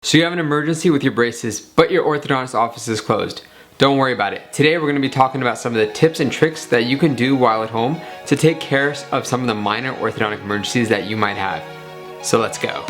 So you have an emergency with your braces, but your orthodontist office is closed. Don't worry about it. Today we're going to be talking about some of the tips and tricks that you can do while at home to take care of some of the minor orthodontic emergencies that you might have. So let's go.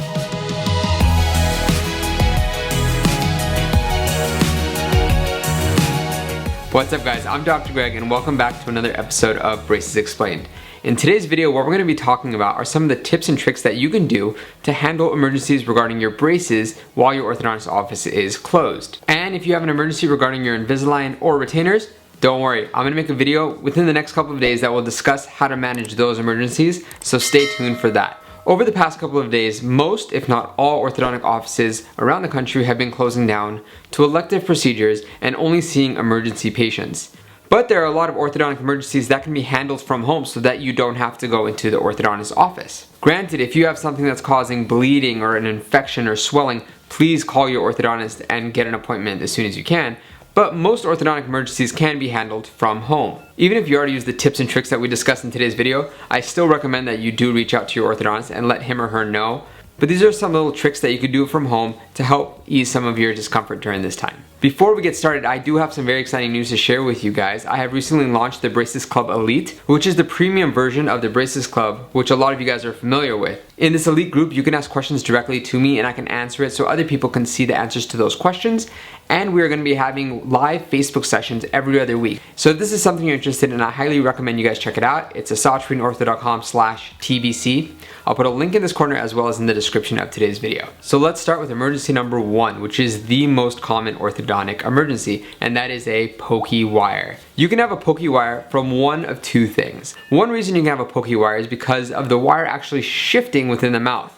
What's up guys, I'm Dr. Greg and welcome back to another episode of Braces Explained. In today's video, what we're going to be talking about are some of the tips and tricks that you can do to handle emergencies regarding your braces while your orthodontist office is closed. And if you have an emergency regarding your Invisalign or retainers, don't worry, I'm going to make a video within the next couple of days that will discuss how to manage those emergencies, so stay tuned for that. Over the past couple of days, most, if not all, orthodontic offices around the country have been closing down to elective procedures and only seeing emergency patients. But there are a lot of orthodontic emergencies that can be handled from home so that you don't have to go into the orthodontist office. Granted, if you have something that's causing bleeding or an infection or swelling, please call your orthodontist and get an appointment as soon as you can. But most orthodontic emergencies can be handled from home. Even if you already use the tips and tricks that we discussed in today's video, I still recommend that you do reach out to your orthodontist and let him or her know. But these are some little tricks that you could do from home to help ease some of your discomfort during this time. Before we get started, I do have some very exciting news to share with you guys. I have recently launched the Braces Club Elite, which is the premium version of the Braces Club, which a lot of you guys are familiar with. In this elite group, you can ask questions directly to me and I can answer it so other people can see the answers to those questions. And we're going to be having live Facebook sessions every other week. So if this is something you're interested in, I highly recommend you guys check it out. It's asatrianortho.com/TBC. I'll put a link in this corner as well as in the description of today's video. So let's start with emergency number 1, which is the most common orthodontic emergency, and that is a pokey wire. You can have a pokey wire from one of two things. One reason you can have a pokey wire is because of the wire actually shifting within the mouth.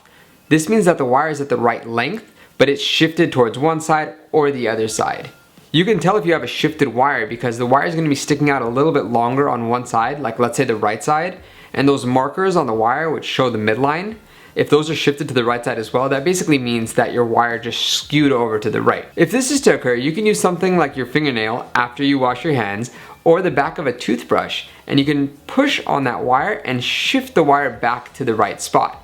This means that the wire is at the right length, but it's shifted towards one side or the other side. You can tell if you have a shifted wire because the wire is going to be sticking out a little bit longer on one side, like let's say the right side, and those markers on the wire which show the midline, if those are shifted to the right side as well, that basically means that your wire just skewed over to the right. If this is to occur, you can use something like your fingernail after you wash your hands or the back of a toothbrush, and you can push on that wire and shift the wire back to the right spot.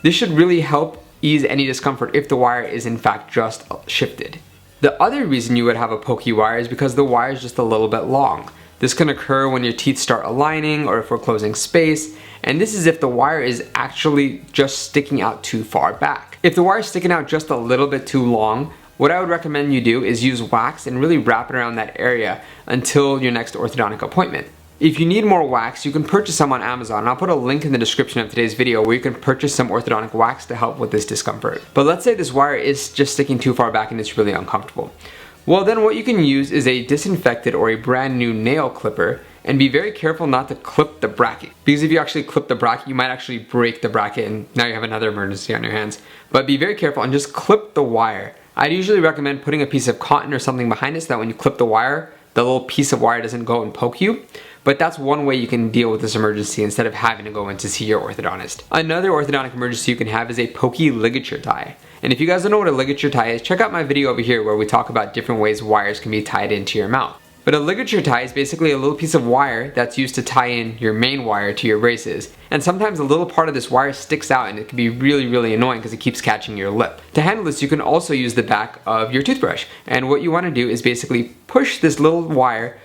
This should really help ease any discomfort if the wire is in fact just shifted. The other reason you would have a pokey wire is because the wire is just a little bit long. This can occur when your teeth start aligning or if we're closing space, and this is if the wire is actually just sticking out too far back. If the wire is sticking out just a little bit too long, what I would recommend you do is use wax and really wrap it around that area until your next orthodontic appointment. If you need more wax, you can purchase some on Amazon. I'll put a link in the description of today's video where you can purchase some orthodontic wax to help with this discomfort. But let's say this wire is just sticking too far back and it's really uncomfortable. Well, then what you can use is a disinfected or a brand new nail clipper, and be very careful not to clip the bracket. Because if you actually clip the bracket, you might actually break the bracket and now you have another emergency on your hands. But be very careful and just clip the wire. I'd usually recommend putting a piece of cotton or something behind it so that when you clip the wire, the little piece of wire doesn't go and poke you. But that's one way you can deal with this emergency instead of having to go in to see your orthodontist. Another orthodontic emergency you can have is a pokey ligature tie. And if you guys don't know what a ligature tie is, check out my video over here where we talk about different ways wires can be tied into your mouth. But a ligature tie is basically a little piece of wire that's used to tie in your main wire to your braces. And sometimes a little part of this wire sticks out and it can be really annoying because it keeps catching your lip. To handle this, you can also use the back of your toothbrush. And what you want to do is basically push this little wire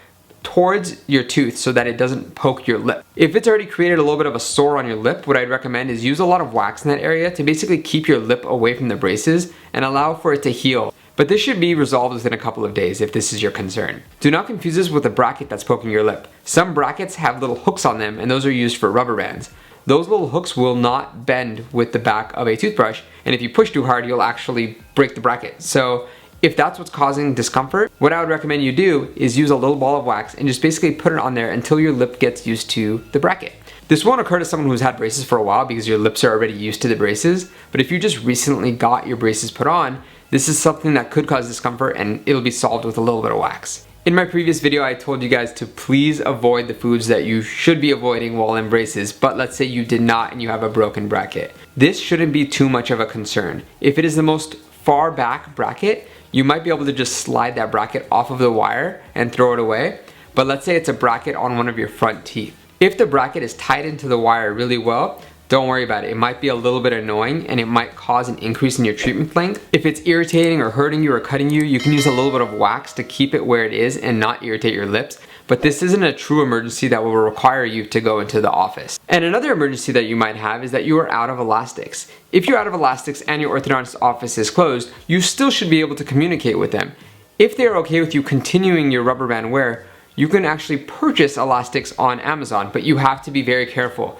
towards your tooth so that it doesn't poke your lip. If it's already created a little bit of a sore on your lip, what I'd recommend is use a lot of wax in that area to basically keep your lip away from the braces and allow for it to heal. But this should be resolved within a couple of days if this is your concern. Do not confuse this with a bracket that's poking your lip. Some brackets have little hooks on them and those are used for rubber bands. Those little hooks will not bend with the back of a toothbrush, and if you push too hard, you'll actually break the bracket. So if that's what's causing discomfort, what I would recommend you do is use a little ball of wax and just basically put it on there until your lip gets used to the bracket. This won't occur to someone who's had braces for a while because your lips are already used to the braces, but if you just recently got your braces put on, this is something that could cause discomfort and it'll be solved with a little bit of wax. In my previous video, I told you guys to please avoid the foods that you should be avoiding while in braces, but let's say you did not and you have a broken bracket. This shouldn't be too much of a concern. If it is the most far back bracket, you might be able to just slide that bracket off of the wire and throw it away. But let's say it's a bracket on one of your front teeth. If the bracket is tied into the wire really well, don't worry about it. It might be a little bit annoying and it might cause an increase in your treatment length. If it's irritating or hurting you or cutting you, you can use a little bit of wax to keep it where it is and not irritate your lips. But this isn't a true emergency that will require you to go into the office. And another emergency that you might have is that you are out of elastics. If you're out of elastics and your orthodontist office is closed, you still should be able to communicate with them. If they're okay with you continuing your rubber band wear, you can actually purchase elastics on Amazon, but you have to be very careful.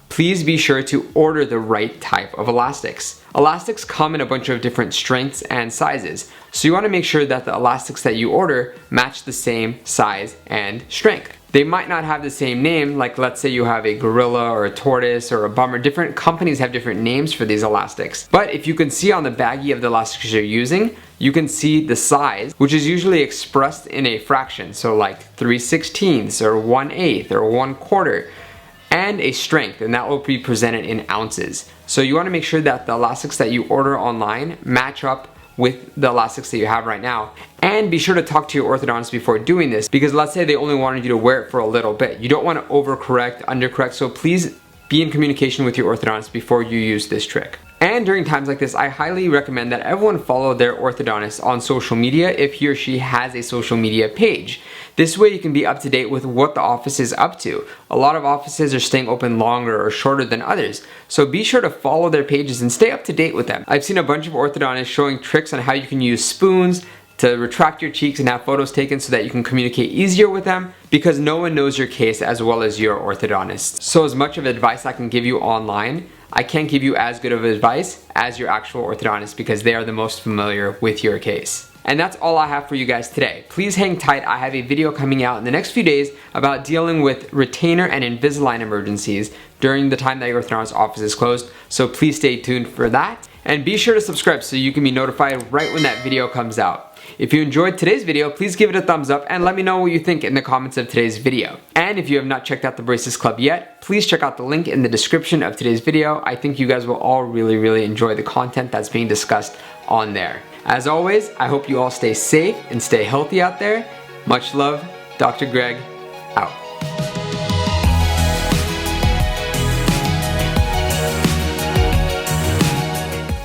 Please be sure to order the right type of elastics. Elastics come in a bunch of different strengths and sizes, so you want to make sure that the elastics that you order match the same size and strength. They might not have the same name, like let's say you have a gorilla or a tortoise or a bummer. Different companies have different names for these elastics. But if you can see on the baggie of the elastics you're using, you can see the size, which is usually expressed in a fraction, so like 3/16 or 1/8 or 1/4. And a strength, and that will be presented in ounces. So you want to make sure that the elastics that you order online match up with the elastics that you have right now. And be sure to talk to your orthodontist before doing this, because let's say they only wanted you to wear it for a little bit. You don't want to overcorrect, undercorrect, so please be in communication with your orthodontist before you use this trick. And during times like this, I highly recommend that everyone follow their orthodontist on social media if he or she has a social media page. This way you can be up to date with what the office is up to. A lot of offices are staying open longer or shorter than others, so be sure to follow their pages and stay up to date with them. I've seen a bunch of orthodontists showing tricks on how you can use spoons to retract your cheeks and have photos taken so that you can communicate easier with them, because no one knows your case as well as your orthodontist. So as much of advice I can give you online, I can't give you as good of advice as your actual orthodontist, because they are the most familiar with your case. And that's all I have for you guys today. Please hang tight. I have a video coming out in the next few days about dealing with retainer and Invisalign emergencies during the time that your orthodontist office is closed. So please stay tuned for that. And be sure to subscribe so you can be notified right when that video comes out. If you enjoyed today's video, please give it a thumbs up and let me know what you think in the comments of today's video. And if you have not checked out the Braces Club yet, please check out the link in the description of today's video. I think you guys will all really enjoy the content that's being discussed on there. As always, I hope you all stay safe and stay healthy out there. Much love, Dr. Greg, out.